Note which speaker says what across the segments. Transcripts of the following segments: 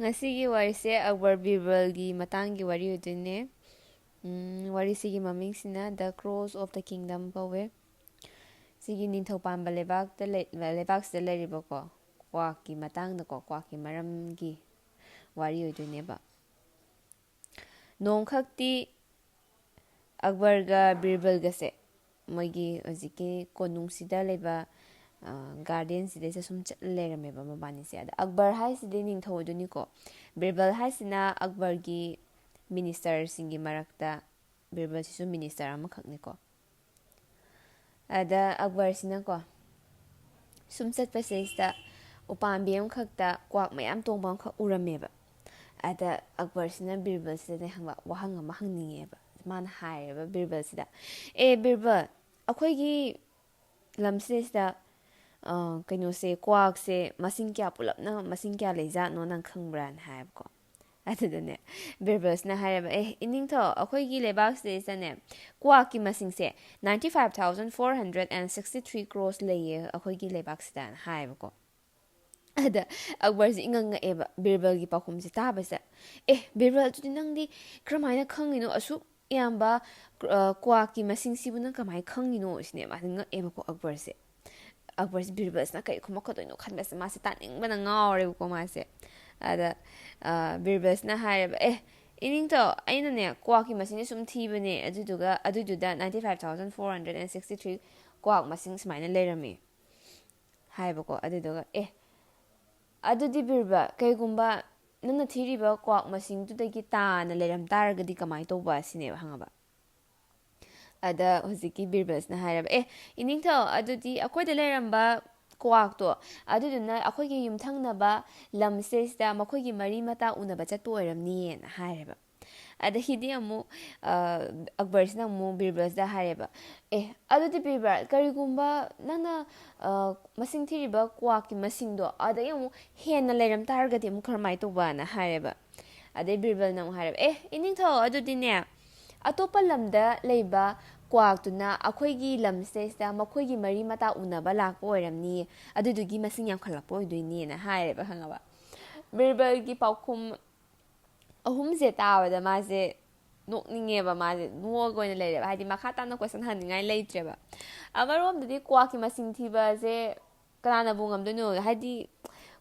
Speaker 1: Ngasi gi wari se Akbar Birbal gi matang gi wari udine. Wari sigi maming sina The Crows of the Kingdom kawe. Sigi ningthau pamba lebak sida leriba ko. Kwak ki matang da ko kwak ki maram gi wari udine ba. Nong khakti Akbar ga Birbal ga se. Moigi oziki konung sida leba garden sida se sum lerame ba mabani se ada Akbar hai sida ningthau uduni ko. Birbal hai sina Akbar gi minister singi marakta Birbal sisu minister amakhakni ko. Ada Akbar sina ko. Sumsat pasayista upambi amkhakta kwak mayam tongba amkhak urameba. Ada Akbar sina Birbal sida hangba wahang ama hangningeba. Mana haireba Birbal sida. Birbal, akhoi gi lamse sida kaino se kwak se masing kya pulap na masing kya leja no nang khangbran haib ko. Adudane Birbal sina haireba ining tho akhoi gi lebak se sane kwak ki masing se 95,463 crores leye akhoi gi lebak sida haib ko. Ada Akbar si ingang nga eba Birbal gi pakhum si taba sa Birbal tudi nang di kramaina khangino asu yamba kwak ki masing sibu nang kamai khangino sine ma nga eba ko Akbar si Birbal na kai kuma khodoino khanba se ma se taning bana ngawre ko ma se ada Birbal na haireba ining to aina ne kwak ki masing sum thibane adududa 95,463 kwak masing sumaina lerame haiba ko aduduga adudi Birbal kaigumba nana thiriba kwak masing tudagi taana leram taragadi kamai toba sine hangaba ada hoziki Birbal na hairaba ining to adudi akoida leramba kwak to aduduna akoigi yumthangnaba lamse sida makoigi mari mata unaba chatto oiramni na hairaba ada hidi amu Akbar sina amu Birbal da hairaba adudi Birbal karigumba nana masing thiriba kwak ki masing do ada yamu hena leram targati amu kharmai to ba na hairaba ada Birbal na hairaba ining tho adudi ne atopa lamda leiba kwak tuna akoigi lamse sida makoigi mari mata unaba lakpo oiramni adudugi masing yam khalakpo oidoini na hairaba hangaba Birbal gi paukhum ahumse taawada maase nokningeba maase nuogoina leireba haidi makha tana question haningai leitreba amaromdadi kwaki masing thiba se kanana bu ngamdoino haidi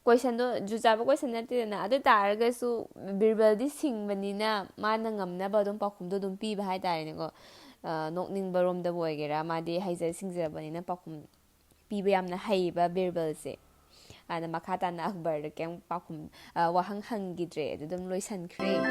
Speaker 1: question do jujaba question natena adu taragasu Birbal di singbanina mana ngamnaba dum pakhumdo dum piba haidare ko nokningba romda boigera madi haija singjabanina pakhum piba yamna haiba Birbal se ana makha tana Akbar kem pakhum wahang hangidre adum loisan khre